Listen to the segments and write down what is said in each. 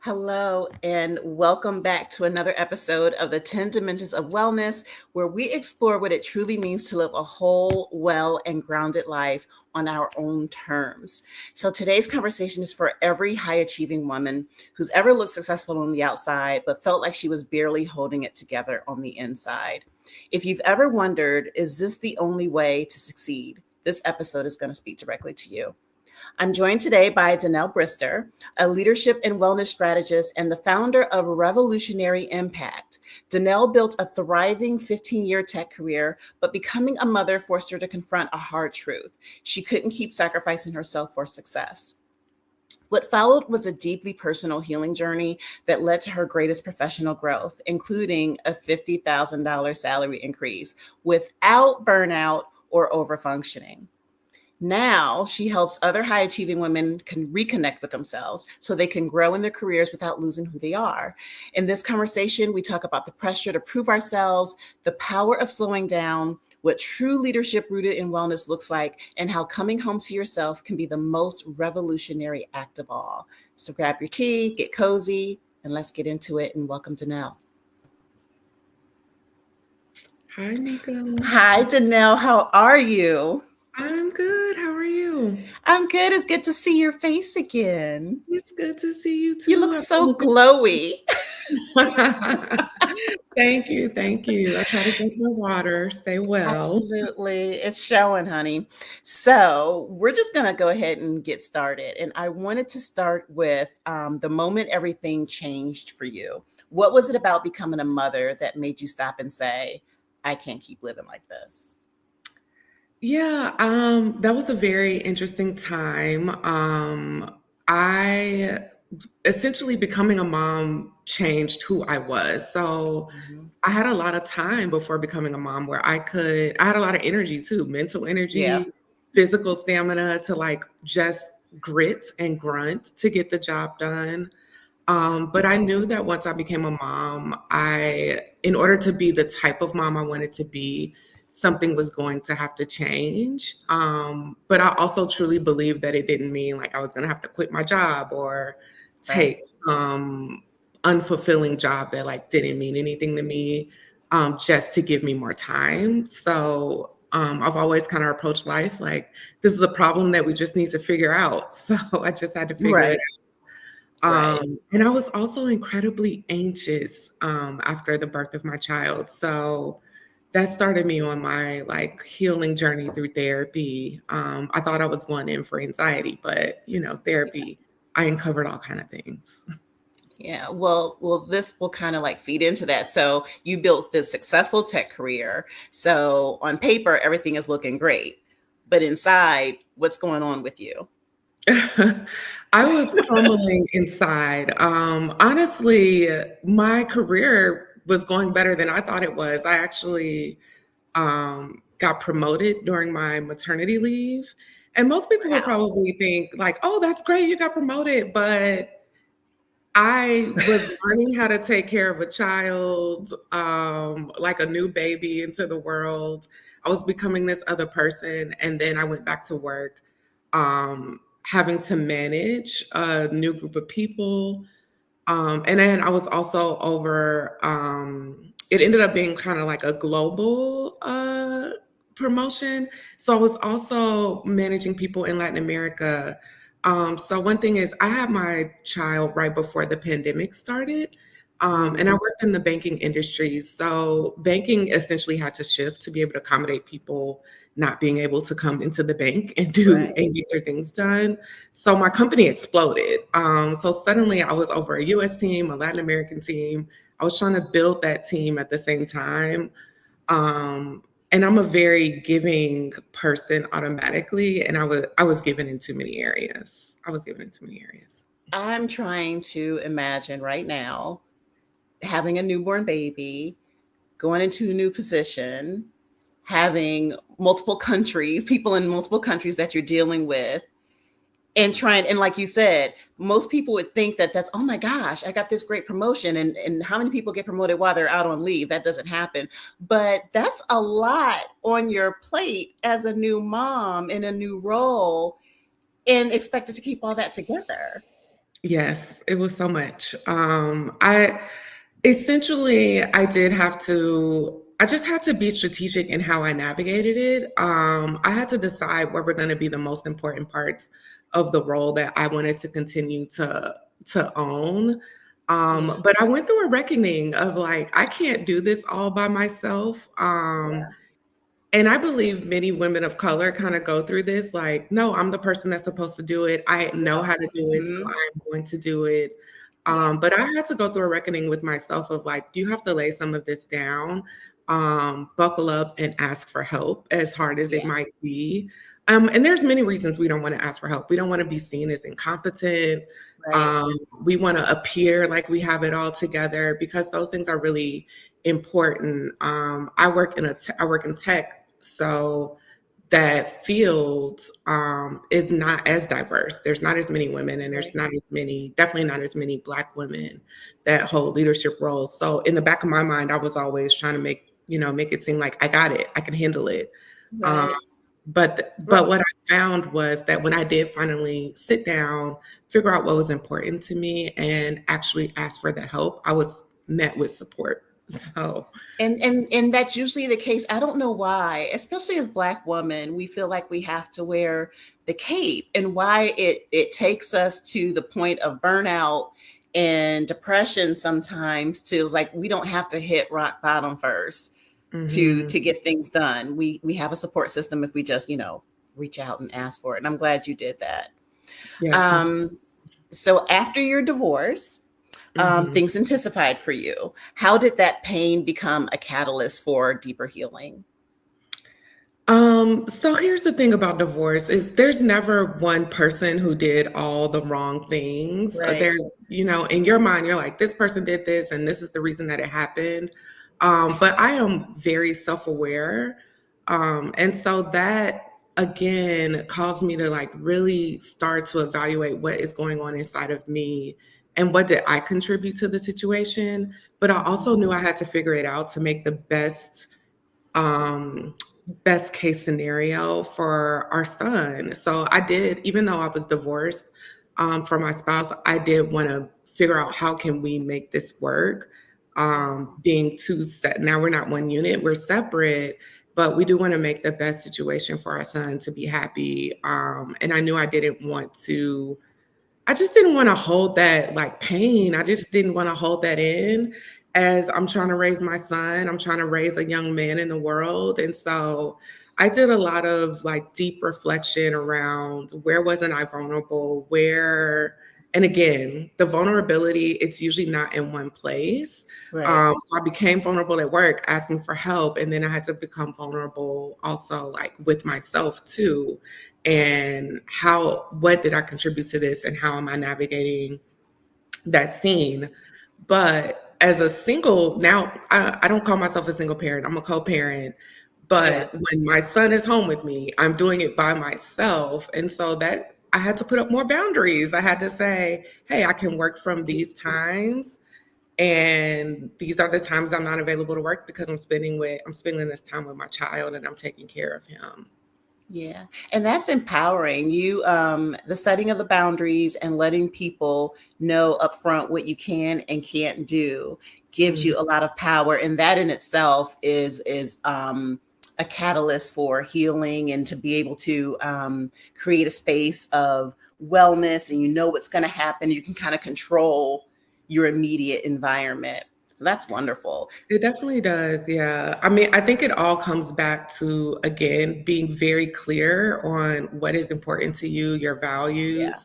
Hello, and welcome back to another episode of the 10 Dimensions of Wellness, where we explore what it truly means to live a whole, well, and grounded life on our own terms. So today's conversation is for every high-achieving woman who's ever looked successful on the outside, but felt like she was barely holding it together on the inside. If you've ever wondered, is this the only way to succeed? This episode is going to speak directly to you. I'm joined today by Danelle Brister, a leadership and wellness strategist and the founder of Revolutionary Impact. Danelle built a thriving 15-year tech career, but becoming a mother forced her to confront a hard truth. She couldn't keep sacrificing herself for success. What followed was a deeply personal healing journey that led to her greatest professional growth, including a $50,000 salary increase without burnout or overfunctioning. Now she helps other high achieving women can reconnect with themselves so they can grow in their careers without losing who they are. In this conversation, we talk about the pressure to prove ourselves, the power of slowing down, what true leadership rooted in wellness looks like, and how coming home to yourself can be the most revolutionary act of all. So grab your tea, get cozy, and let's get into it. And welcome, Danelle. Hi, Mika. Hi, Danelle. How are you? I'm good. How are you? I'm good. It's good to see your face again. It's good to see you You look too. so glowy. Thank you. Thank you. I try to drink my water, stay well. Absolutely. It's showing, honey. So we're just going to go ahead and get started. And I wanted to start with the moment everything changed for you. What was it about becoming a mother that made you stop and say, I can't keep living like this? Yeah, that was a very interesting time. I essentially becoming a mom changed who I was. So Mhm. I had a lot of time before becoming a mom where I had a lot of energy too, mental Yeah. energy, physical stamina to like just grit and grunt to get the job done. But I knew that once I became a mom, in order to be the type of mom I wanted to be, something was going to have to change. But I also truly believed that it didn't mean like I was going to have to quit my job or Right. take unfulfilling job that like didn't mean anything to me, just to give me more time. So I've always kind of approached life like this is a problem that we just need to figure out. So I just had to figure it Right. Right. and I was also incredibly anxious after the birth of my child. So that started me on my like healing journey through therapy. I thought I was going in for anxiety, but therapy, I uncovered all kind of things. Yeah, well, this will kind of like feed into that. So you built this successful tech career. So on paper, everything is looking great, but inside, what's going on with you? I was crumbling inside. Honestly, my career was going better than I thought it was. I actually got promoted during my maternity leave. And most people would Wow. probably think, like, oh, that's great, you got promoted. But I was learning how to take care of a child, like a new baby into the world. I was becoming this other person. And then I went back to work, having to manage a new group of people. And then I was also over, it ended up being kind of like a global promotion. So I was also managing people in Latin America. So one thing is, I had my child right before the pandemic started. And I Mhm. worked in the banking industry. So banking essentially had to shift to be able to accommodate people not being able to come into the bank and do Right. and get their things done. So my company exploded. So suddenly I was over a US team, a Latin American team. I was trying to build that team at the same time. And I'm a very giving person automatically, and I was given in too many areas. I was given in too many areas. I'm trying to imagine right now having a newborn baby, going into a new position, having multiple countries, people in multiple countries that you're dealing with, and trying, and like you said, most people would think that that's, oh my gosh, I got this great promotion, and how many people get promoted while they're out on leave? That doesn't happen. But that's a lot on your plate as a new mom in a new role, and expected to keep all that together. Yes, it was so much. I essentially I did have to I just had to be strategic in how I navigated it. I had to decide what were going to be the most important parts of the role that I wanted to continue to own. Yeah. But I went through a reckoning of like I can't do this all by myself. Yeah. And I believe many women of color kind of go through this like, no, I'm the person that's supposed to do it. I know how to do it, so Mhm. I'm going to do it. Yeah. But I had to go through a reckoning with myself of like, you have to lay some of this down, buckle up and ask for help, as hard as it Yeah. might be. And there's many reasons we don't want to ask for help. We don't want to be seen as incompetent. Right. Um, we want to appear like we have it all together because those things are really important. I work in tech, so that field is not as diverse. There's not as many women, and there's Right. not as many, definitely not as many Black women that hold leadership roles. So in the back of my mind, I was always trying to make it seem like I got it, I can handle it. Um, Right. but Right. what I found was that when I did finally sit down, figure out what was important to me, and actually ask for the help, I was met with support. So, And that's usually the case. I don't know why, especially as Black women, we feel like we have to wear the cape, and why it takes us to the point of burnout and depression sometimes, to like we don't have to hit rock bottom first mhm, to get things done. We have a support system if we just, reach out and ask for it. And I'm glad you did that. yes, me too. Um, so after your divorce, Mhm. things intensified for you. How did that pain become a catalyst for deeper healing? So here's the thing about divorce is there's never one person who did all the wrong things. Right. In your mind, you're like, this person did this and this is the reason that it happened. But I am very self-aware. And so that again caused me to like really start to evaluate what is going on inside of me and what did I contribute to the situation. But I Mhm. also knew I had to figure it out to make the um, best case scenario for our son. So I did, even though I was divorced from my spouse, I did want to figure out how can we make this work. Yeah. Being two set now, we're not one unit, we're separate, but we do want to make the best situation for our son to be happy. And I knew I just didn't want to hold that like pain. I just didn't want to hold that in as I'm trying to raise my son. I'm trying to raise a young man in the world. And so I did a lot of like deep reflection around where wasn't I vulnerable? And again, the vulnerability, it's usually not in one place. Right. So I became vulnerable at work, asking for help. And then I had to become vulnerable also like with myself too, and what did I contribute to this and how am I navigating that scene. But as a single now, I don't call myself a single parent, I'm a co-parent. Yeah. But when my son is home with me, I'm doing it by myself, and so that I had to put up more boundaries. I had to say, hey, I can work from these times, and these are the times I'm not available to work because I'm spending this time with my child and I'm taking care of him. Yeah. And that's empowering. The setting of the boundaries and letting people know upfront what you can and can't do gives Mhm. you a lot of power. And that in itself is a catalyst for healing, and to be able to create a space of wellness, and you know what's going to happen. You can kind of control your immediate environment. So that's wonderful. It definitely does. Yeah. I mean, I think it all comes back to, again, being very clear on what is important to you, your Yeah. values,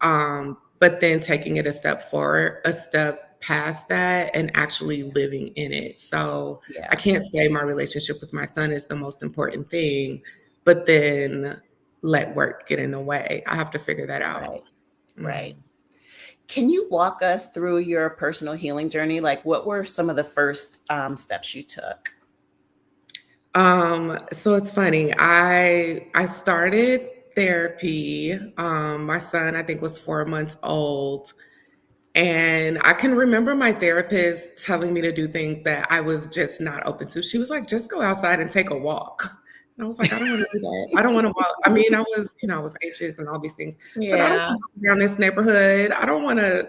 but then taking it a step forward, a step past that, and actually living in it. So I Yeah. can't say my relationship with my son is the most important thing, but then let work get in the way. I have to figure that out. Right. Right. Mhm. Can you walk us through your personal healing journey? Like, what were some of the first steps you took? So it's funny. I started therapy. My son, I think, was 4 months old. And I can remember my therapist telling me to do things that I was just not open to. She was like, just go outside and take a walk. I was like, I don't want to do that. I don't want to walk. I mean, I was anxious and all these things. Said, I don't Yeah. want to walk down this neighborhood. I don't want to,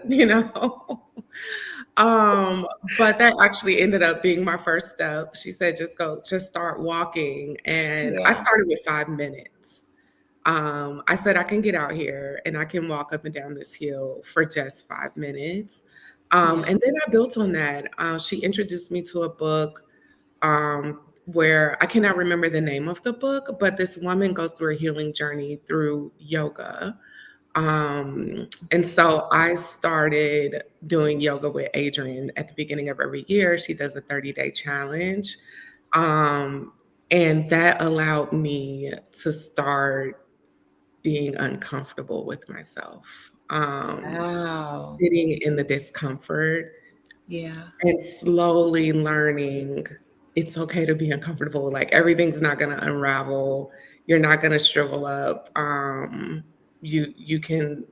but that actually ended up being my first step. She said, just start walking. And I Yeah. started with 5 minutes. I said, I can get out here and I can walk up and down this hill for just 5 minutes. Yeah. And then I built on that. She introduced me to a book where I cannot remember the name of the book, but this woman goes through a healing journey through yoga. And so I started doing yoga with Adrienne at the beginning of every year. She does a 30-day challenge. And that allowed me to start being uncomfortable with myself, Wow. sitting in the discomfort Yeah. and slowly learning it's okay to be uncomfortable. Like everything's not going to unravel. You're not going to shrivel up. You can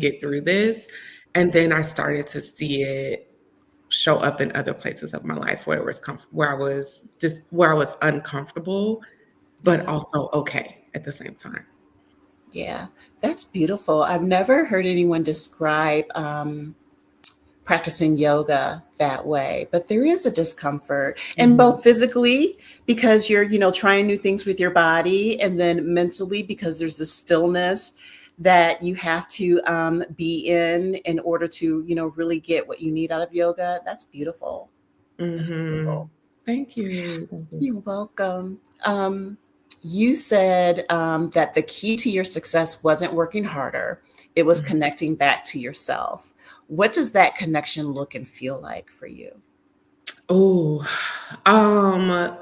get through this. And then I started to see it show up in other places of my life where it was where I was uncomfortable, but Yeah. also okay at the same time. Yeah. That's beautiful. I've never heard anyone describe practicing yoga that way, but there is a discomfort, and Mhm. both physically because you're trying new things with your body, and then mentally because there's the stillness that you have to be in order to really get what you need out of yoga. That's beautiful. That's beautiful. Mhm. Thank you. Thank you. You're welcome. You said that the key to your success wasn't working harder, it was connecting back to yourself. What does that connection look and feel like for you? Oh,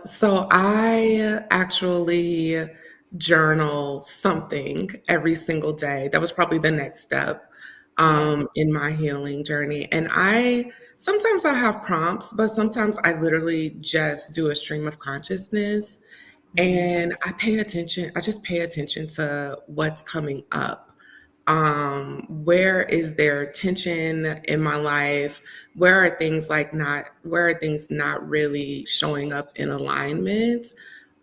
so I actually journal something every single day. That was probably the next step Yeah. in my healing journey. And I sometimes I have prompts, but sometimes I literally just do a stream of consciousness Mhm. and I pay attention. I just pay attention to what's coming up. Where is there tension in my life? Where are things not really showing up in alignment?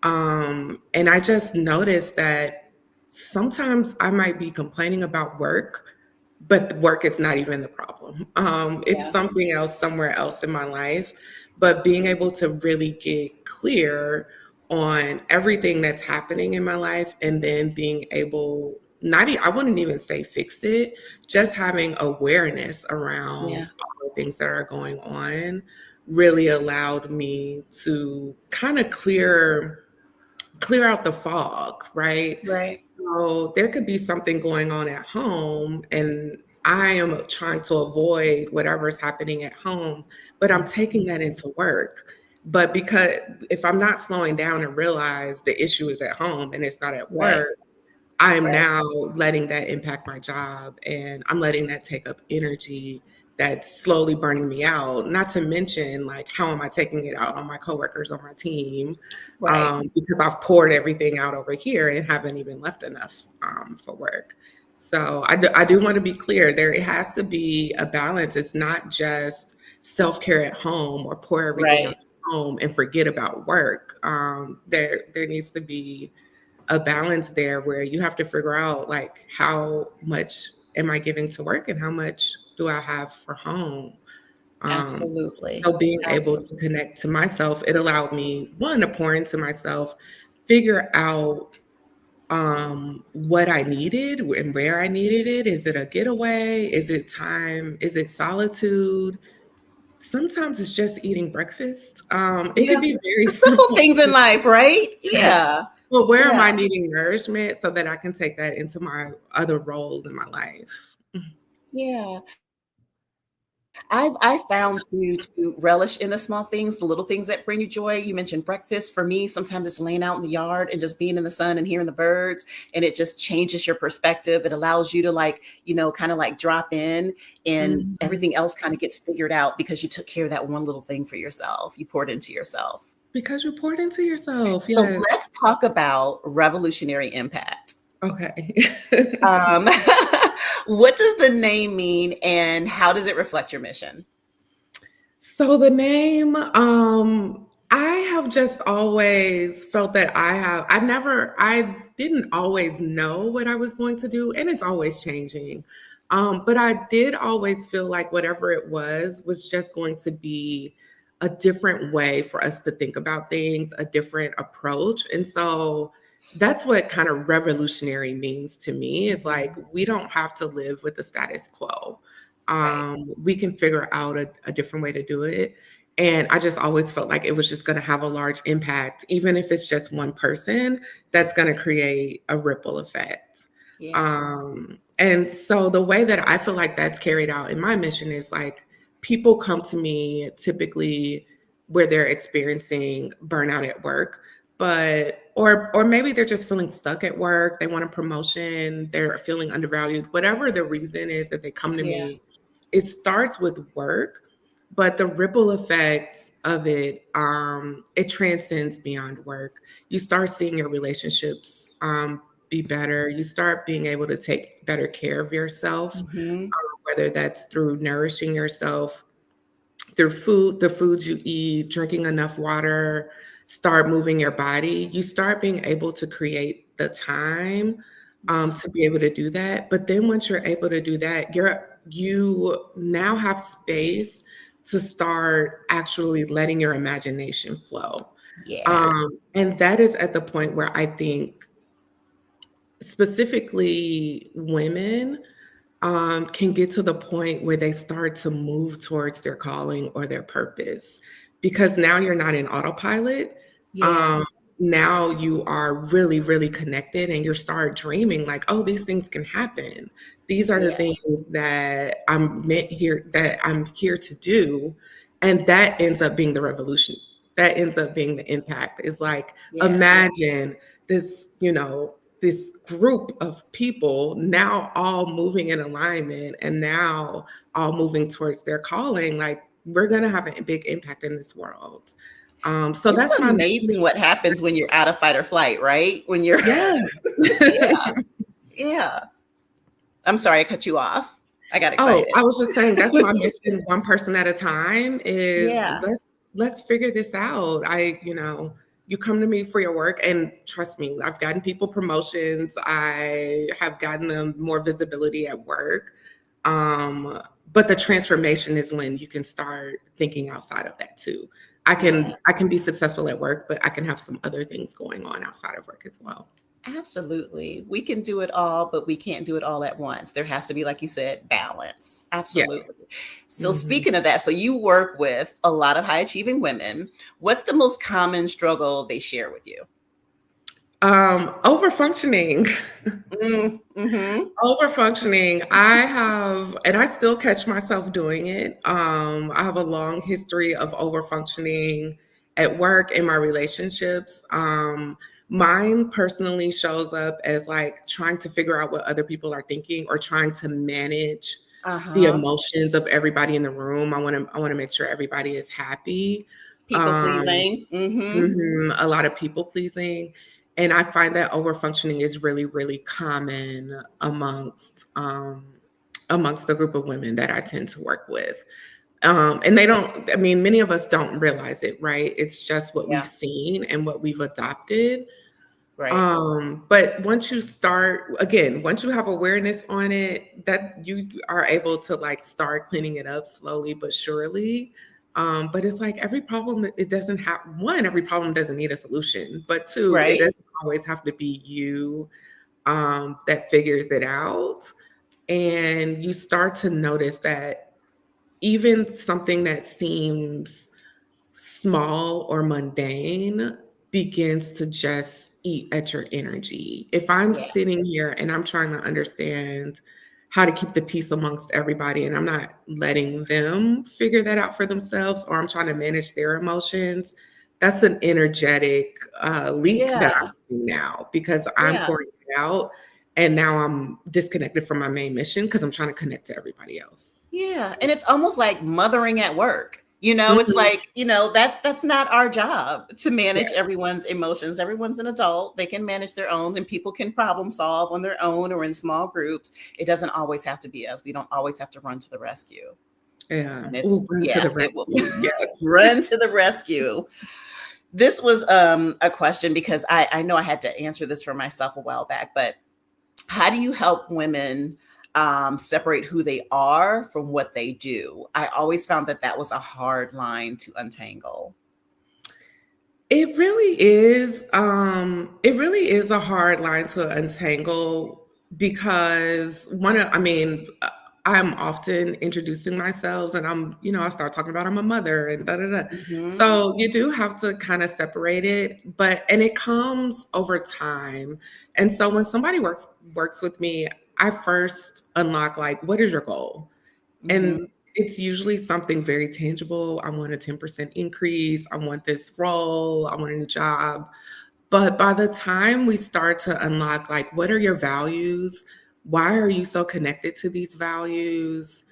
And I just noticed that sometimes I might be complaining about work, but the work is not even the problem. It's Yeah. something else somewhere else in my life. But being able to really get clear on everything that's happening in my life and then being able I wouldn't even say fix it, just having awareness Yeah. around all the things that are going on really allowed me to kind of clear out the fog, right? Right. So there could be something going on at home and I am trying to avoid whatever's happening at home, but I'm taking that into work. But because if I'm not slowing down and realize the issue is at home and it's not at Right. work, I am Right. now letting that impact my job and I'm letting that take up energy that's slowly burning me out. Not to mention, like, how am I taking it out on my coworkers on my team? Right. Because I've poured everything out over here and haven't even left enough for work. So I do want to be clear. There it has to be a balance. It's not just self care at home or pour everything out Right. at home and forget about work. There needs to be a balance there where you have to figure out like how much am I giving to work and how much do I have for home. Um, Absolutely. so being able to Absolutely. connect to myself, it allowed me one to pour into myself, figure out what I needed and where I needed it. Is it a getaway? Is it time? Is it solitude? Sometimes it's just eating breakfast. It Yeah. could be very The simple simple. things in life, right? Yeah. Well, where am Yeah. I needing nourishment so that I can take that into my other roles in my life? Yeah. I found to relish in the small things, the little things that bring you joy. You mentioned breakfast. For me, sometimes it's laying out in the yard and just being in the sun and hearing the birds, and it just changes your perspective. It allows you to kind of like drop in, and Mhm. everything else kind of gets figured out because you took care of that one little thing for yourself. You poured into yourself. Because you poured into yourself, So yes. let's talk about revolutionary impact. Okay. Um, what does the name mean, and how does it reflect your mission? So the name, I have just always felt that I didn't always know what I was going to do, and it's always changing. But I did always feel like whatever it was just going to be a different way for us to think about things, a different approach. And so that's what kind of revolutionary means to me is like, we don't have to live with the status quo. Right. We can figure out a different way to do it. And I just always felt like it was just going to have a large impact, even if it's just one person, that's going to create a ripple effect. Yeah. And so the way that I feel like that's carried out in my mission is like people come to me typically where they're experiencing burnout at work, but or maybe they're just feeling stuck at work, they want a promotion, they're feeling undervalued, whatever the reason is that they come to Yeah. me, it starts with work, but the ripple effect of it, it transcends beyond work. You start seeing your relationships be better. You start being able to take better care of yourself, Hmm. whether that's through nourishing yourself through food, the foods you eat, drinking enough water, start moving your body. You start being able to create the time Yeah. to be able to do that. But then once you're able to do that, you now have space to start actually letting your imagination flow. Yeah. And that is at the point where I think specifically women can get to the point where they start to move towards their calling or their purpose because now you're not in autopilot. Yeah. Um, Now you are really, really connected and you start dreaming like, oh, these things can happen. These are the Yeah. things that I'm here to do. And that ends up being the revolution. That ends up being the impact. Is like, Yeah. imagine this, this group of people now all moving in alignment and now all moving towards their calling, like we're going to have a big impact in this world. So It's that's my mission. amazing what happens when you're out of fight or flight, right? When you're, Yeah. yeah, yeah. I'm sorry, I cut you off. I got Oh, excited. I was just saying that's my mission, one person at a time is Yeah. let's figure this out. You come to me for your work and trust me, I've gotten people promotions. I have gotten them more visibility at work. Um, but the transformation is when you can start thinking outside of that too. Yeah. I can be successful at work, but I can have some other things going on outside of work as well. Absolutely. We can do it all, but we can't do it all at once. There has to be, like you said, balance. Yeah. Absolutely. So, Mhm. speaking of that, so you work with a lot of high achieving women. What's the most common struggle they share with you? Over functioning. Mm-hmm. Over functioning. And I still catch myself doing it. I have a long history of over functioning at work in my relationships. Mine personally shows up as like trying to figure out what other people are thinking or trying to manage the Uh-huh. emotions of everybody in the room. I want to make sure everybody is happy. People Um, pleasing. Mm-hmm. a lot of people pleasing. And I find that overfunctioning is really, really common amongst the group of women that I tend to work with. And they don't, I mean, many of us don't realize it, right? It's just what we've Yeah. seen and what we've adopted. Right. But once you have awareness on it, that you are able to like start cleaning it up slowly but surely. But it's like every problem, it doesn't have one, every problem doesn't need a solution, but two, it Right. doesn't always have to be you that figures it out. And you start to notice that even something that seems small or mundane begins to just eat at your energy. If I'm Yeah. sitting here and I'm trying to understand how to keep the peace amongst everybody and I'm not letting them figure that out for themselves or I'm trying to manage their emotions, that's an energetic leak that I'm Yeah. seeing now because I'm Yeah. pouring it out and now I'm disconnected from my main mission because I'm trying to connect to everybody else. Yeah. And it's almost like mothering at work. It's Mhm. like, that's not our job to Yeah, manage everyone's emotions. Everyone's an adult. They can manage their own and people can problem solve on their own or in small groups. It doesn't always have to be us. We don't always have to run to the rescue. yeah. And it's, Oh, run to yeah, the it will rescue. Yes. run to the rescue. This was a question because I know I had to answer this for myself a while back, but how do you help women separate who they are from what they do? I always found that that was a hard line to untangle. It really is. It really is a hard line to untangle because I'm often introducing myself and I start talking about I'm a mother and da da da. Hmm. So you do have to kind of separate it, and it comes over time. And so when somebody works with me, I first unlock like, what is your goal? And Hmm. it's usually something very tangible. I want a 10% increase. I want this role. I want a new job. But by the time we start to unlock, like, what are your values? Why are you so connected to these values?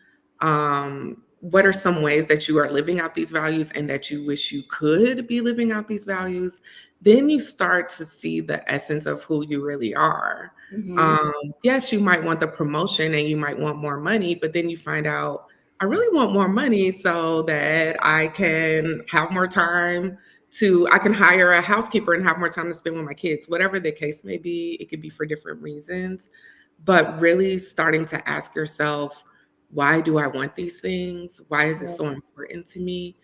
What are some ways that you are living out these values and that you wish you could be living out these values? Then you start to see the essence of who you really are. Hmm. Um, yes, you might want the promotion and you might want more money, but then you find out, I really want more money so that I can have more time I can hire a housekeeper and have more time to spend with my kids, whatever the case may be. It could be for different reasons, but really starting to ask yourself, why do I want these things? Why is it so important to me?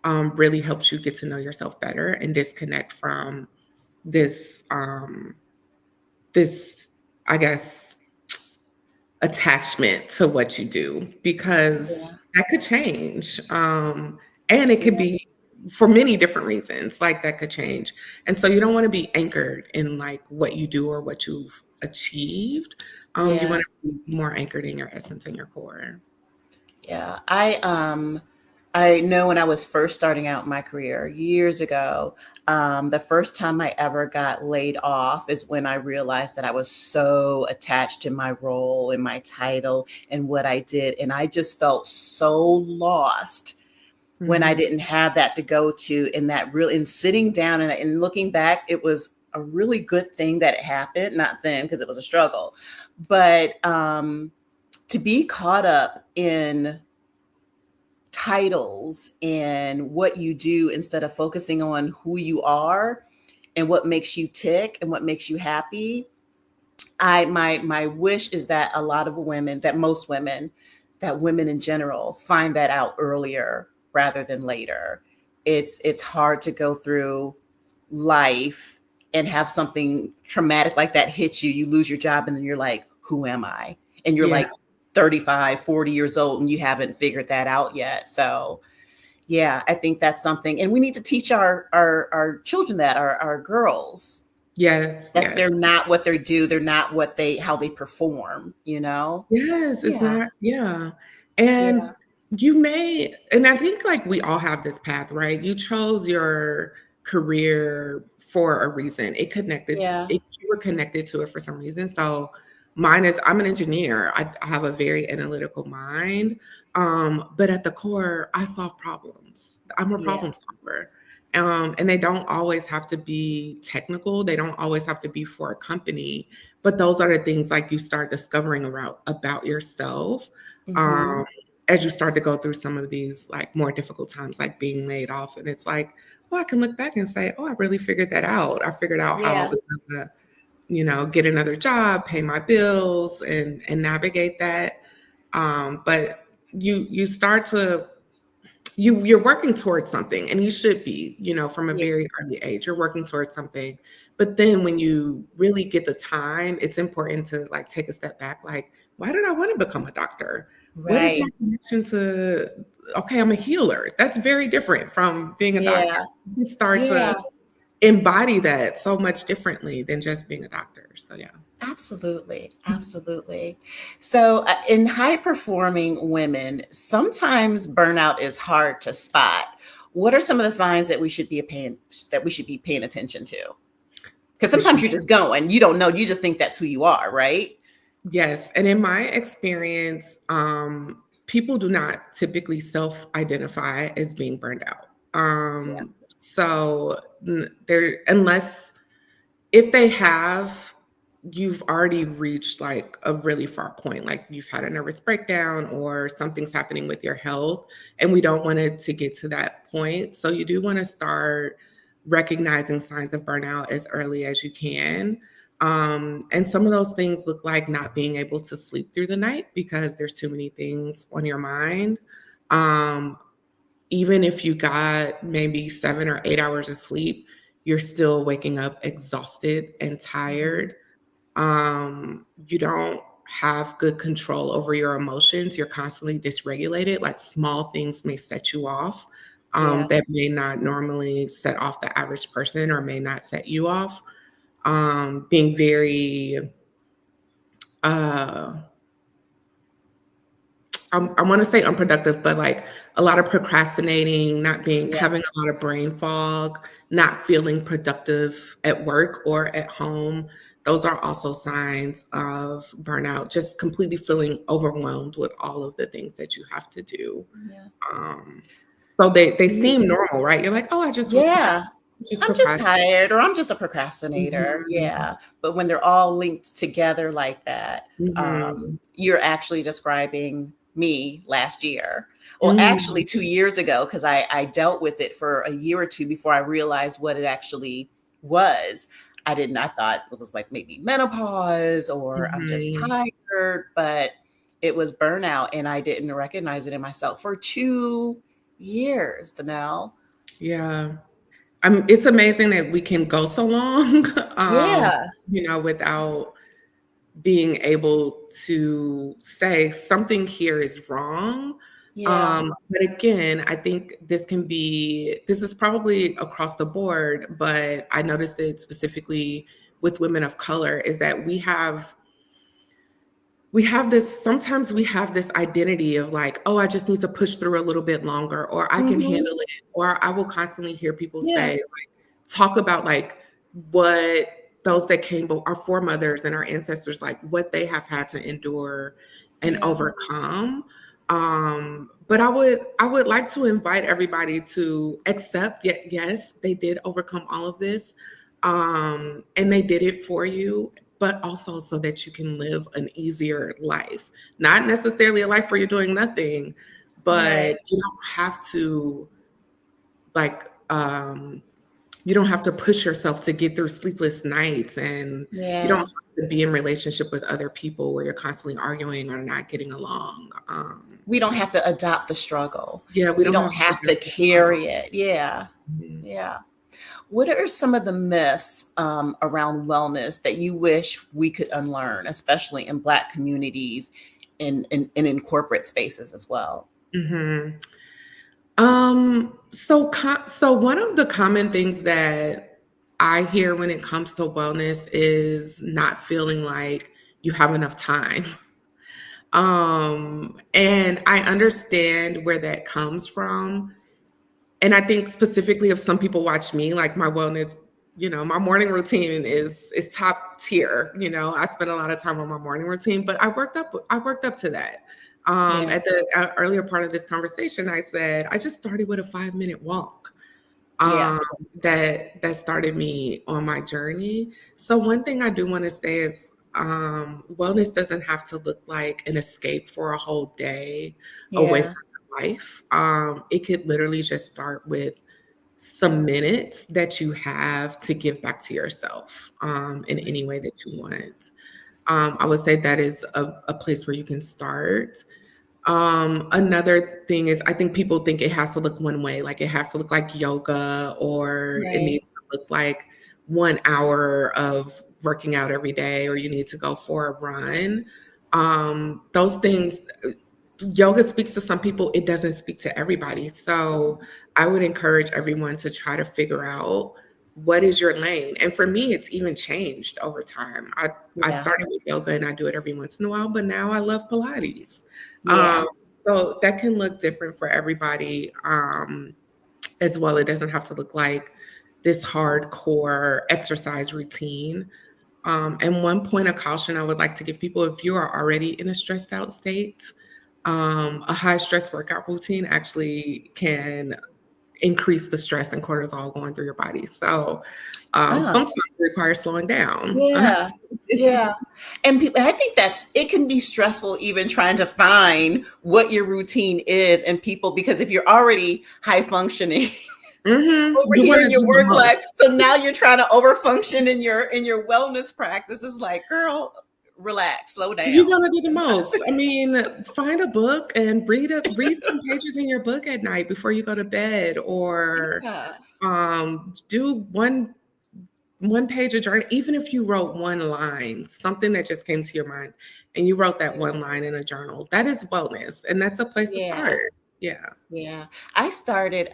Really helps you get to know yourself better and disconnect from this, this, I guess, attachment to what you do, because Yeah. that could change. And it could Yeah. be for many different reasons, like that could change. And so you don't want to be anchored in like what you do or what you've achieved. You Yeah. want to be more anchored in your essence and your core. Yeah. I know when I was first starting out my career years ago, the first time I ever got laid off is when I realized that I was so attached to my role and my title and what I did. And I just felt so lost when I Mhm. didn't have that to go to. And that really, in sitting down and looking back, it was a really good thing that it happened, not then because it was a struggle, but to be caught up in titles and what you do instead of focusing on who you are and what makes you tick and what makes you happy. My wish is that a lot of women, that most women, that women in general find that out earlier rather than later. It's hard to go through life and have something traumatic like that hit you. You lose your job and then you're like, who am I? And you're Yeah. like 35, 40 years old and you haven't figured that out yet. So yeah, I think that's something. And we need to teach our children that, our girls, Yes. that they're Yes. not what they do, they're not what they how they perform, you know? Yes, it's Yeah. not, yeah. And Yeah. and I think like we all have this path, right? You chose your career for a reason. Yeah. You were connected to it for some reason. So mine is, I'm an engineer. I have a very analytical mind. But at the core, I solve problems. I'm a Yeah. problem solver. And they don't always have to be technical. They don't always have to be for a company, but those are the things like you start discovering about yourself, Mhm. um, as you start to go through some of these like more difficult times, like being laid off. And it's like, oh, I can look back and say, oh, I really figured that out. I figured out how I Yeah. was gonna, get another job, pay my bills, and navigate that. But you start to you're working towards something, and you should be, from a Yeah. very early age you're working towards something. But then when you really get the time, it's important to like take a step back, like, why did I want to become a doctor? What is my Right. connection to, okay, I'm a healer. That's very different from being a doctor. Yeah. You start to Yeah. embody that so much differently than just being a doctor. So yeah. Absolutely. Absolutely. So, in high performing women, sometimes burnout is hard to spot. What are some of the signs that we should be paying attention to? Because For sometimes sure. you're just going, you don't know, you just think that's who you are, right? Yes, and in my experience, people do not typically self-identify as being burned out. Yeah. So they're, unless if they have, you've already reached like a really far point, like you've had a nervous breakdown or something's happening with your health, and we don't want it to get to that point. So you do want to start recognizing signs of burnout as early as you can. And some of those things look like not being able to sleep through the night because there's too many things on your mind. Um, Even if you got maybe 7 or 8 hours of sleep, you're still waking up exhausted and tired. You don't have good control over your emotions. You're constantly dysregulated. Like small things may set you off Yeah. that may not normally set off the average person or may not set you off. Being very uh I want to say unproductive, but like a lot of procrastinating, not being Yeah. having a lot of brain fog, not feeling productive at work or at home. Those are also signs of burnout, just completely feeling overwhelmed with all of the things that you have to do. Yeah. Um, so they seem normal, right? You're like, oh, I just was tired. Yeah. Just I'm just procrastinating. tired or I'm just a procrastinator. Mhm, Yeah. But when they're all linked together like that, mhm, you're actually describing me last year. Or actually mhm. 2 years ago, because I dealt with it for a year or two before I realized what it actually was. I thought it was like maybe menopause or I'm just Mhm. tired, but it was burnout and I didn't recognize it in myself for 2 years, Danelle. Yeah. It's amazing that we can go so long, Yeah. without being able to say something here is wrong. Yeah. But again, I think this is probably across the board, but I noticed it specifically with women of color is that sometimes we have this identity of like, oh, I just need to push through a little bit longer, or I can Mhm. handle it. Or I will constantly hear people Yeah. say, like, talk about like what those that came, our foremothers and our ancestors, like what they have had to endure and Yeah. overcome. But I would like to invite everybody to accept, yes, they did overcome all of this. And they did it for you, but also so that you can live an easier life. Not necessarily a life where you're doing nothing, Right. but you don't have to like you don't have to push yourself to get through sleepless nights, and you don't Yeah. have to be in relationship with other people where you're constantly arguing or not getting along. We don't have to adopt the struggle. Yeah, we We don't don't have to have to adapt the struggle. carry it. Yeah. Mhm. Yeah. What are some of the myths around wellness that you wish we could unlearn, especially in Black communities and in corporate spaces as well? Mhm. So one of the common things that I hear when it comes to wellness is not feeling like you have enough time. And I understand where that comes from. And I think specifically if some people watch me, like my wellness, my morning routine is top tier. I spend a lot of time on my morning routine, but I worked up to that. Yeah. At the earlier part of this conversation, I said I just started with a 5-minute walk. Yeah. Um, that started me on my journey. So one thing I do want to say is wellness doesn't have to look like an escape for a whole day away Yeah. from your life. It could literally just start with some minutes that you have to give back to yourself in any way that you want. I would say that is a place where you can start. Another thing is I think people think it has to look one way, like it has to look like yoga or it Right. needs to look like 1 hour of working out every day or you need to go for a run. Those things, yoga speaks to some people, it doesn't speak to everybody. So I would encourage everyone to try to figure out what is your lane. And for me, it's even changed over time. I Yeah. started with yoga and I do it every once in a while, but now I love Pilates. Yeah. Um, so that can look different for everybody as well. It doesn't have to look like this hardcore exercise routine. And one point of caution I would like to give people if you are already in a stressed out state, a high stress workout routine actually can increase the stress and cortisol going through your body. So Ah, sometimes it requires slowing down. yeah. Yeah. And people, I think it can be stressful even trying to find what your routine is and people, because if you're already high functioning, Mm-hmm. over You here want in to your do the work life. most. So now you're trying to overfunction in your wellness practice. It's like, girl, relax, slow You're down. gonna do the Sometimes. most. I mean, find a book and read some pages in your book at night before you go to bed, or Yeah. do one page of journal. Even if you wrote one line, something that just came to your mind, and you wrote that one line in a journal, that is wellness, and that's a place to Yeah. start. Yeah. Yeah. I started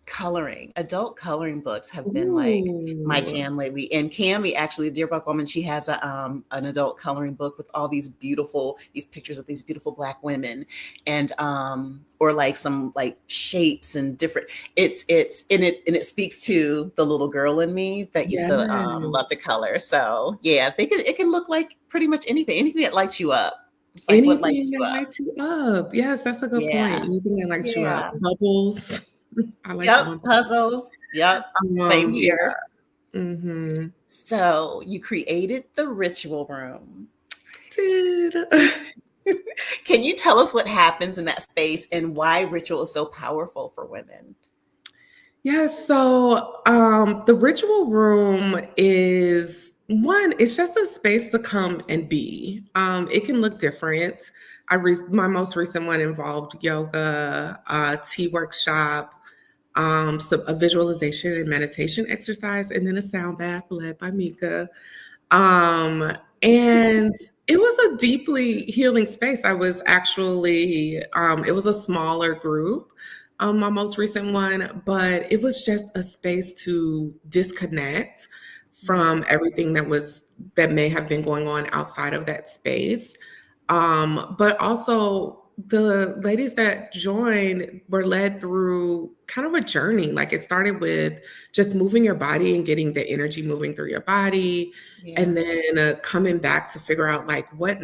coloring. Adult coloring books have been like my Ooh. jam lately. And Cami, actually, a Dear Buck woman, she has a an adult coloring book with all these pictures of these beautiful black women, and or like some like shapes and different. It's and it speaks to the little girl in me that used to love to Yes. color. So yeah, it can look like pretty much anything that lights you up. It's like what lights Anything you that up. lights you up. Yes, that's a good point. Yeah. Anything that lights you up. Yeah. Bubbles. I like Yep, doing bubbles. puzzles. Yep, same Yeah. here. Mhm. So you created the ritual room. Did. Can you tell us what happens in that space and why ritual is so powerful for women? Yeah, so the ritual room is one, it's just a space to come and be. It can look different. My most recent one involved yoga, tea workshop, some a visualization and meditation exercise, and then a sound bath led by Mika. Um, and it was a deeply healing space. I was actually, it was a smaller group, my most recent one, but it was just a space to disconnect Yeah, from everything that may have been going on outside of that space. But also the ladies that joined were led through kind of a journey. Like it started with just moving your body and getting the energy moving through your body, and yeah, then coming back to figure out like what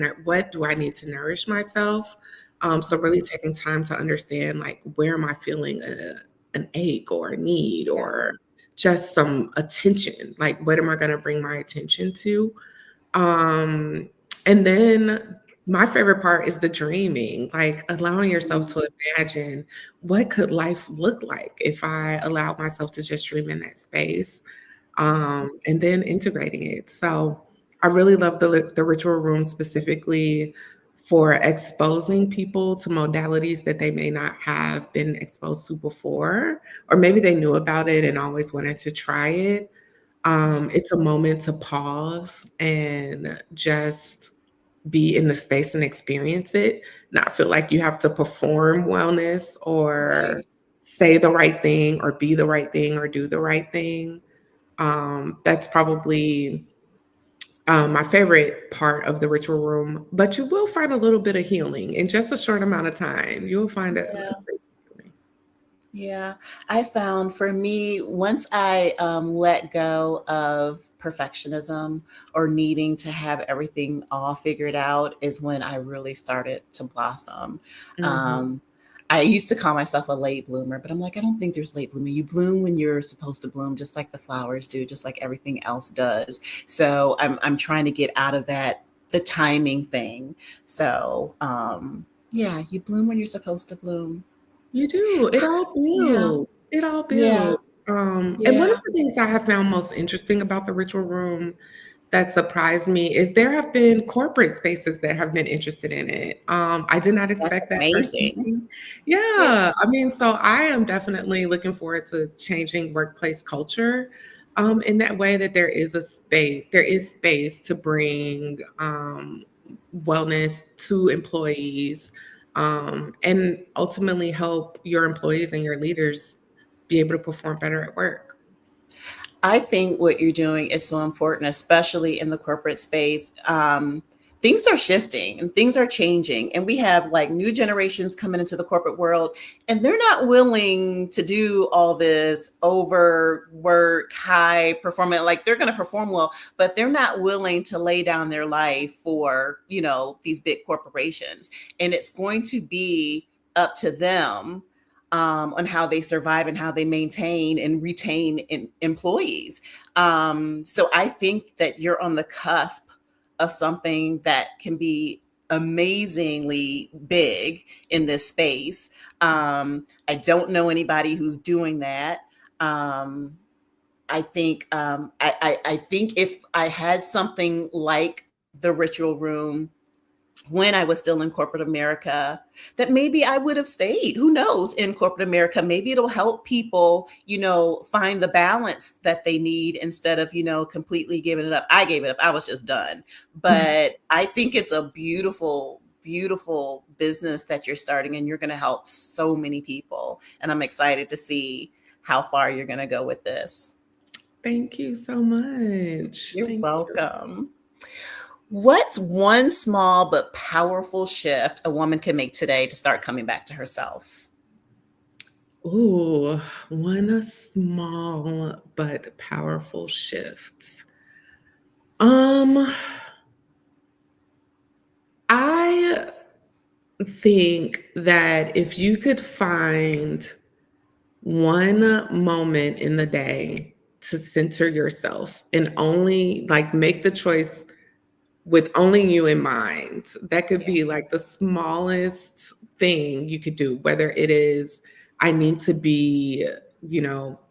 do I need to nourish myself. So mhm, really taking time to understand like where am I feeling an ache or a need yeah, or just some attention. Like what am I going to bring my attention to? Um, and then my favorite part is the dreaming, like allowing yourself mhm, to imagine what could life look like if I allowed myself to just dream in that space, and then integrating it. So I really love the ritual room specifically for exposing people to modalities that they may not have been exposed to before, or maybe they knew about it and always wanted to try it. yeah, It's a moment to pause and just be in the space and experience it, not feel like you have to perform wellness or right. say the right thing or be the right thing or do the right thing. That's probably my favorite part of the ritual room, but you will find a little bit of healing in just a short amount of time. You'll find a Yeah. space of healing. Yeah, I found for me, once I let go of perfectionism or needing to have everything all figured out, is when I really started to blossom. Mhm. Um, I used to call myself a late bloomer, but I'm like, I don't think there's late bloomer. You bloom when you're supposed to bloom, just like the flowers do, just like everything else does. So I'm trying to get out of that the timing thing. So yeah, you bloom when you're supposed to bloom. You do. It all Yeah. builds. It all Yeah, builds. And one of yeah, the things I have found most interesting about the ritual room that surprised me is there have been corporate spaces that have been interested in it. I did not that's expect that amazing. personally. Yeah, Yeah, I mean, so I am definitely looking forward to changing workplace culture in that way that there is space to bring wellness to employees, and ultimately help your employees and your leaders be able to perform better at work. I think what you're doing is so important, especially in the corporate space. Things are shifting and things are changing, and we have like new generations coming into the corporate world, and they're not willing to do all this overwork, high performance. Like they're going to perform well, but they're not willing to lay down their life for these big corporations, and it's going to be up to them on how they survive and how they maintain and retain employees. So I think that you're on the cusp of something that can be amazingly big in this space. I don't know anybody who's doing that. Um, I think if I had something like the ritual room when I was still in corporate America, that maybe I would have stayed. Who knows, in corporate America, maybe it'll help people, find the balance that they need instead of, completely giving it up. I gave it up. I was just done. But I think it's a beautiful, beautiful business that you're starting, and you're going to help so many people. And I'm excited to see how far you're going to go with this. Thank you so much. You're Thank you. welcome. What's one small but powerful shift a woman can make today to start coming back to herself? Ooh, one small but powerful shift. Um, I think that if you could find one moment in the day to center yourself and only like make the choice with only you in mind, that could Yeah. be like the smallest thing you could do, whether it is, I need to be,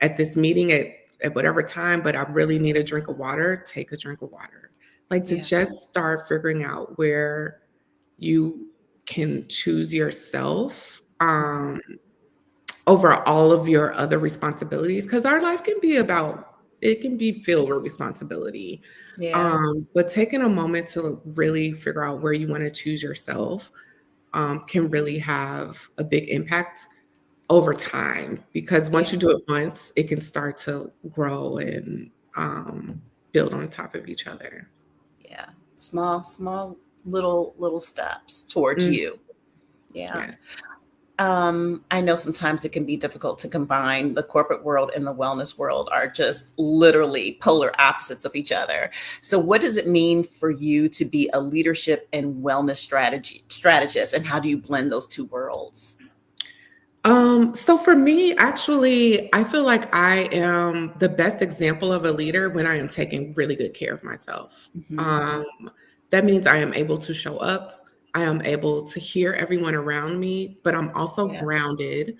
at this meeting at whatever time, but I really need a drink of water, take a drink of water. Like to Yeah. just start figuring out where you can choose yourself over all of your other responsibilities, because our life can be it can be filled with responsibility. Yeah. But taking a moment to really figure out where you want to choose yourself can really have a big impact over time, because once Yeah. you do it once, it can start to grow and build on top of each other. Yeah. Small, little steps towards Mm, you. Yeah. yes. I know sometimes it can be difficult to combine. The corporate world and the wellness world are just literally polar opposites of each other. So what does it mean for you to be a leadership and wellness strategist, and how do you blend those two worlds? So for me, actually, I feel like I am the best example of a leader when I am taking really good care of myself. Mm-hmm. Um, that means I am able to show up. I am able to hear everyone around me, but I'm also Yeah. grounded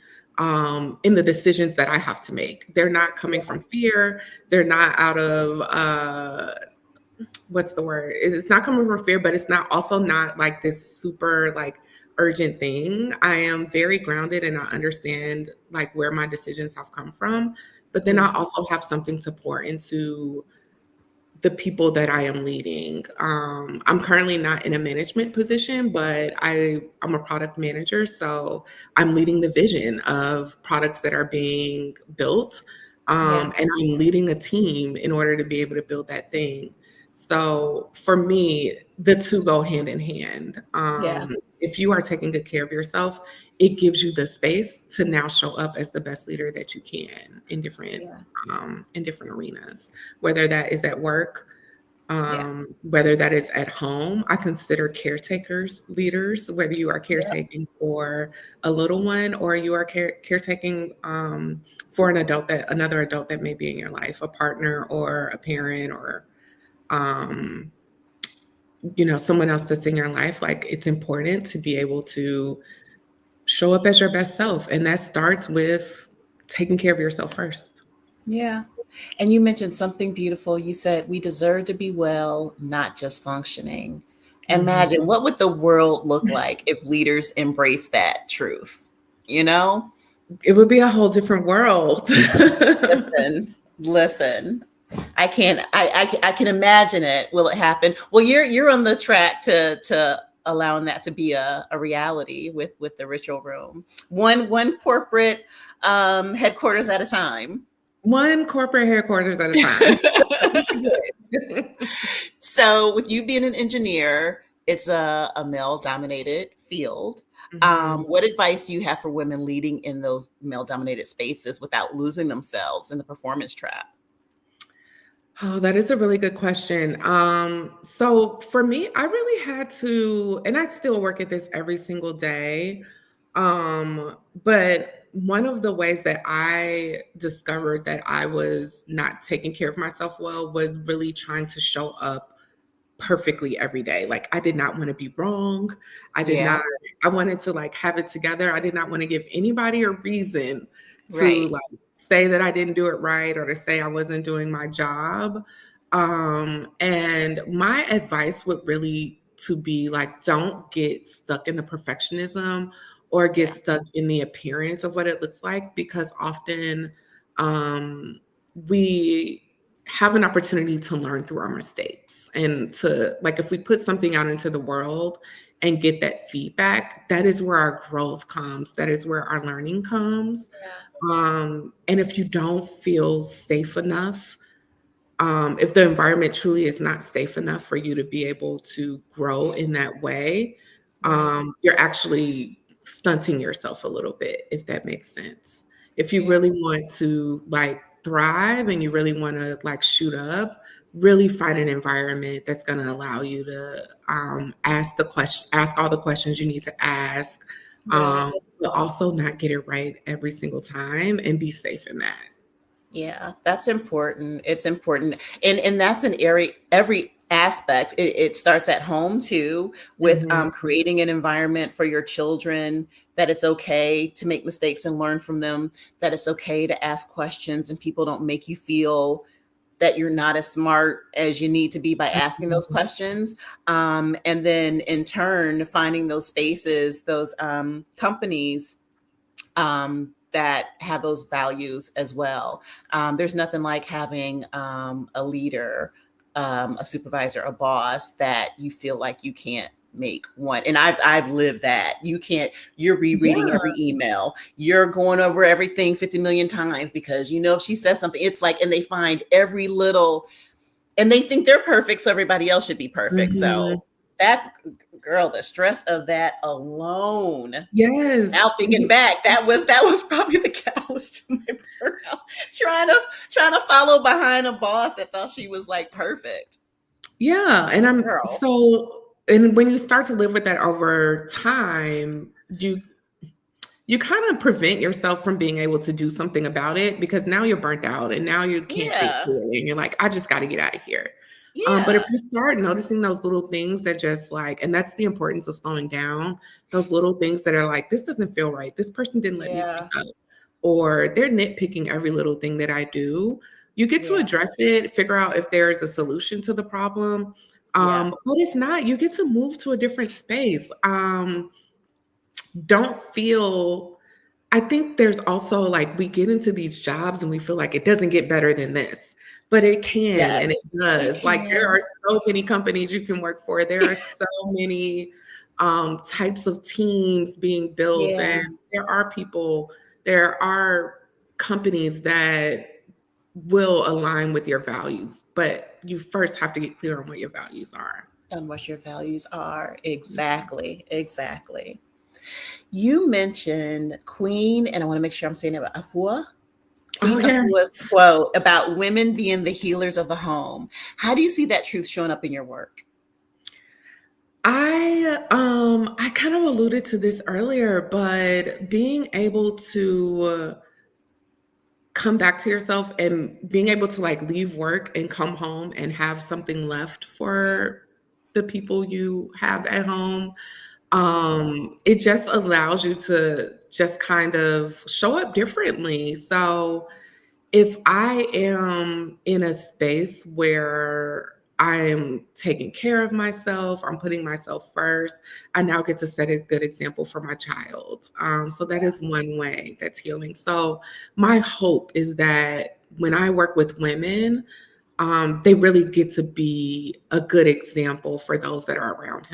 in the decisions that I have to make. They're not coming from fear. They're not out of what's the word? It's not coming from fear, but it's not also not like this super like urgent thing. I am very grounded and I understand like where my decisions have come from, but then I Yeah. also have something to pour into the people that I am leading. I'm currently not in a management position, but I'm a product manager. So I'm leading the vision of products that are being built. Yeah. And I'm leading a team in order to be able to build that thing. So for me, the two go hand in hand. Yeah. If you are taking good care of yourself, it gives you the space to now show up as the best leader that you can Yeah. in different arenas, whether that is at work, Yeah. whether that is at home. I consider caretakers leaders, whether you are Yeah. caretaking for a little one or you are caretaking for another adult that may be in your life, a partner or a parent or um, someone else that's in your life. Like it's important to be able to show up as your best self, and that starts with taking care of yourself first. Yeah. And you mentioned something beautiful. You said we deserve to be well, not just functioning. Mhm. Imagine what would the world look like if leaders embrace that truth? You know? It would be a whole different world. Listen. I can't. I can imagine it. Will it happen? Well, you're on the track to allowing that to be a reality with the ritual room. One corporate headquarters at a time. One corporate headquarters at a time. So, with you being an engineer, it's a male dominated field. Mhm. What advice do you have for women leading in those male dominated spaces without losing themselves in the performance trap? Oh, that is a really good question. So for me, I really had to, and I still work at this every single day. But one of the ways that I discovered that I was not taking care of myself well was really trying to show up perfectly every day. Like I did not want to be wrong. I did Yeah, not, I wanted to like have it together. I did not want to give anybody a reason to right. like say that I didn't do it right or to say I wasn't doing my job. And my advice would really to be like, don't get stuck in the perfectionism or get Yeah. stuck in the appearance of what it looks like, because often we have an opportunity to learn through our mistakes, and to like, if we put something out into the world and get that feedback, that is where our growth comes, that is where our learning comes. And if you don't feel safe enough, if the environment truly is not safe enough for you to be able to grow in that way, Right. you're actually stunting yourself a little bit, if that makes sense. If you Yeah. really want to like thrive and you really want to like shoot up, really find an environment that's going to allow you to ask all the questions you need to ask, Right. but also not get it right every single time and be safe in that. Yeah, that's important. It's important. And that's an area, every aspect. It starts at home too, with Mhm. creating an environment for your children that it's okay to make mistakes and learn from them, that it's okay to ask questions and people don't make you feel that you're not as smart as you need to be by asking those Mhm. questions. And then in turn, finding those spaces, those companies that have those values as well. There's nothing like having a leader, a supervisor, a boss that you feel like you can't make one. And I've lived that. You can't, you're rereading Yeah. every email. You're going over everything 50 million times because you know if she says something, it's like, and they find every little, and they think they're perfect, so everybody else should be perfect. Mhm. So that's, girl, the stress of that alone. Now Yes. thinking back, that was probably the catalyst to my burnout. Trying to follow behind a boss that thought she was like perfect. Yeah, and Girl. and when you start to live with that over time, you kind of prevent yourself from being able to do something about it, because now you're burnt out and now you can't think Yeah. clearly and you're like, I just got to get out of here. But if Yeah. you start noticing those little things that just like, and that's the importance of slowing down, those little things that are like, this doesn't feel right. This person didn't let me speak Yeah. up, or they're nitpicking every little thing that I do. You get to Yeah. address it, figure out if there is a solution to the problem. Yeah. But if not, you get to move to a different space. Don't feel I think there's also like, we get into these jobs and we feel like it doesn't get better than this, but it can and it Yes. It does. Like, there can. are so many companies you can work for. There are so many types of teams being built, Yeah. and there are companies that will align with your values, but you first have to get clear on what your values are. And what your values are. Exactly. Exactly. You mentioned Queen, and I want to make sure I'm saying it right, Afua. Oh, Queen yes. Afua's quote about women being the healers of the home. How do you see that truth showing up in your work? I kind of alluded to this earlier, but being able to come back to yourself and being able to like leave work and come home and have something left for the people you have at home, it just allows you to just kind of show up differently. So if I am in a space where I'm taking care of myself, I'm putting myself first, I now get to set a good example for my child. So that is one way that's healing. So my hope is that when I work with women, they really get to be a good example for those that are around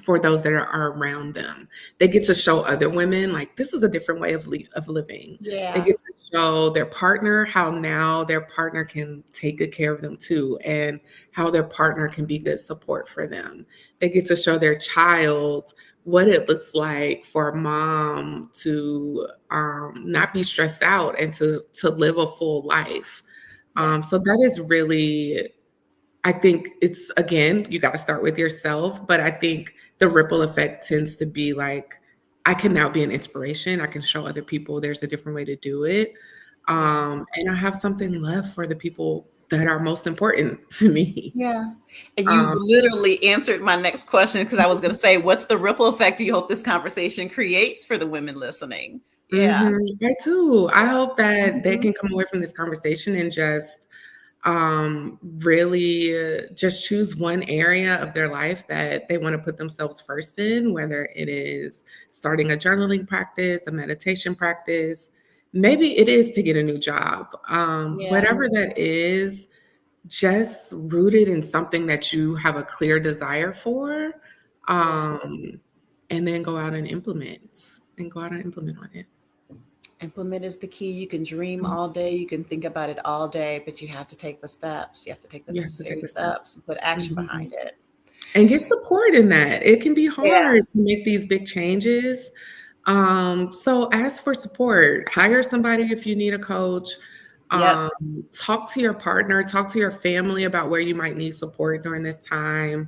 for those that are around them. They get to show other women like, this is a different way of living. They Yeah. get to show their partner how now their partner can take good care of them too, and how their partner can be good support for them. They get to show their child what it looks like for a mom to not be stressed out and to live a full life. Yeah. So that is really, I think it's, again, you got to start with yourself. But I think the ripple effect tends to be like, I can now be an inspiration. I can show other people there's a different way to do it. Yeah. And I have something left for the people that are most important to me. Yeah. And you Um, literally answered my next question because I was going to say, what's the ripple effect do you hope this conversation creates for the women listening? Yeah. I too. I hope that they Mhm. can come away from this conversation and just really just choose one area of their life that they want to put themselves first in, whether it is starting a journaling practice, a meditation practice, maybe it is to get a new job. Yeah. Whatever that is, just rooted in something that you have a clear desire for, Yeah. um, and then go out and implement on it. Implement is the key. You can dream all day, you can think about it all day, but you have to take the steps. You have to take the You have to take necessary the steps. steps and put action Mhm. behind it. And get support in that. It can be Yeah. hard to make these big changes. So ask for support. Hire somebody if you need a coach. Yep. Um, Talk to your partner, talk to your family about where you might need support during this time,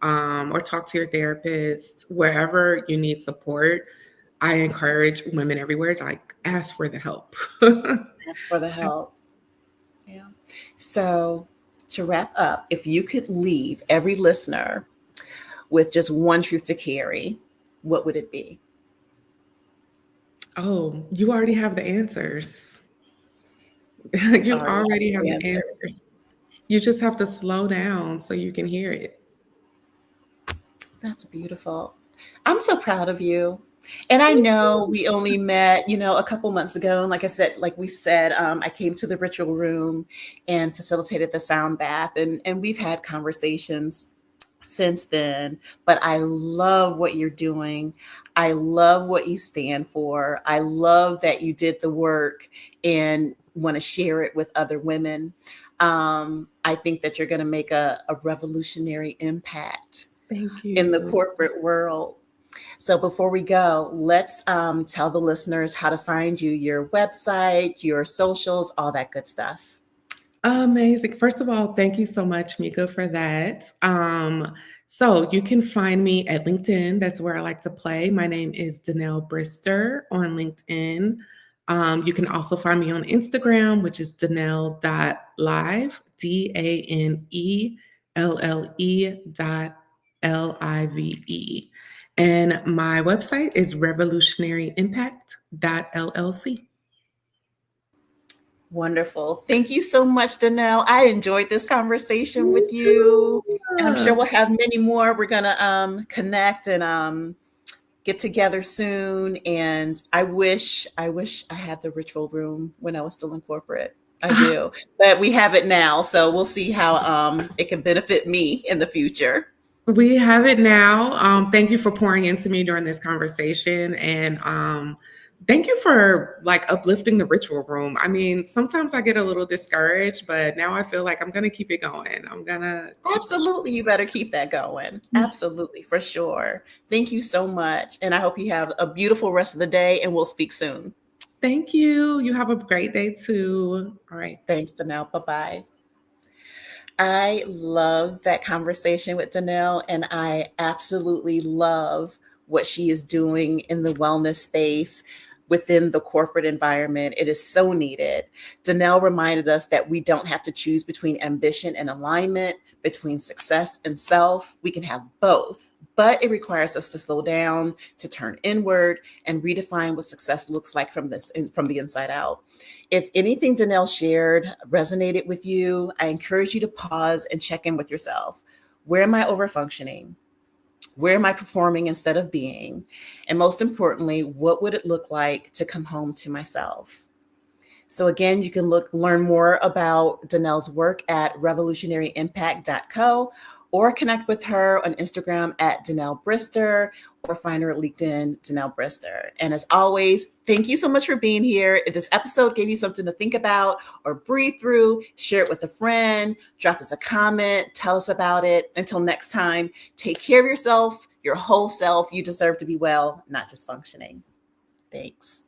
or talk to your therapist, wherever you need support. I encourage women everywhere to like ask for the help. Ask for the help. Yeah. So to wrap up, if you could leave every listener with just one truth to carry, what would it be? Oh, you already have the answers. You You already have already have the the answers. answers. You just have to slow down so you can hear it. That's beautiful. I'm so proud of you. And I know we only met, a couple months ago. And like we said, I came to the ritual room and facilitated the sound bath. And we've had conversations since then. But I love what you're doing. I love what you stand for. I love that you did the work and want to share it with other women. I think that you're going to make a revolutionary impact Thank in the you. corporate world. So before we go, let's tell the listeners how to find you, your website, your socials, all that good stuff. Amazing. First of all, thank you so much, Mika, for that. So you can find me at LinkedIn. That's where I like to play. My name is Danelle Brister on LinkedIn. You can also find me on Instagram, which is Danelle.live, DANELLE.LIVE. And my website is revolutionaryimpact.llc. Wonderful. Thank you so much, Danelle. I enjoyed this conversation Me with too. you. And I'm sure we'll have many more. We're going to connect and get together soon. And I wish I had the ritual room when I was still in corporate. I do. But we have it now. So we'll see how it can benefit me in the future. We have it now. Thank you for pouring into me during this conversation, and thank you for like uplifting the ritual room. I mean, sometimes I get a little discouraged, but now I feel like I'm gonna keep it going. I'm gonna keep pushing. Absolutely. You better keep that going. Absolutely, for sure. Thank you so much. And I hope you have a beautiful rest of the day and we'll speak soon. Thank you. You have a great day too. All right. Thanks, Danelle. Bye bye. I love that conversation with Danelle, and I absolutely love what she is doing in the wellness space within the corporate environment. It is so needed. Danelle reminded us that we don't have to choose between ambition and alignment, between success and self. We can have both, but it requires us to slow down, to turn inward, and redefine what success looks like from the inside out. If anything Danelle shared resonated with you, I encourage you to pause and check in with yourself. Where am I overfunctioning? Where am I performing instead of being? And most importantly, what would it look like to come home to myself? So again, you can learn more about Danelle's work at revolutionaryimpact.co or connect with her on Instagram at Danelle Brister or find her at LinkedIn, Danelle Brister. And as always, thank you so much for being here. If this episode gave you something to think about or breathe through, share it with a friend, drop us a comment, tell us about it. Until next time, take care of yourself, your whole self. You deserve to be well, not just functioning. Thanks.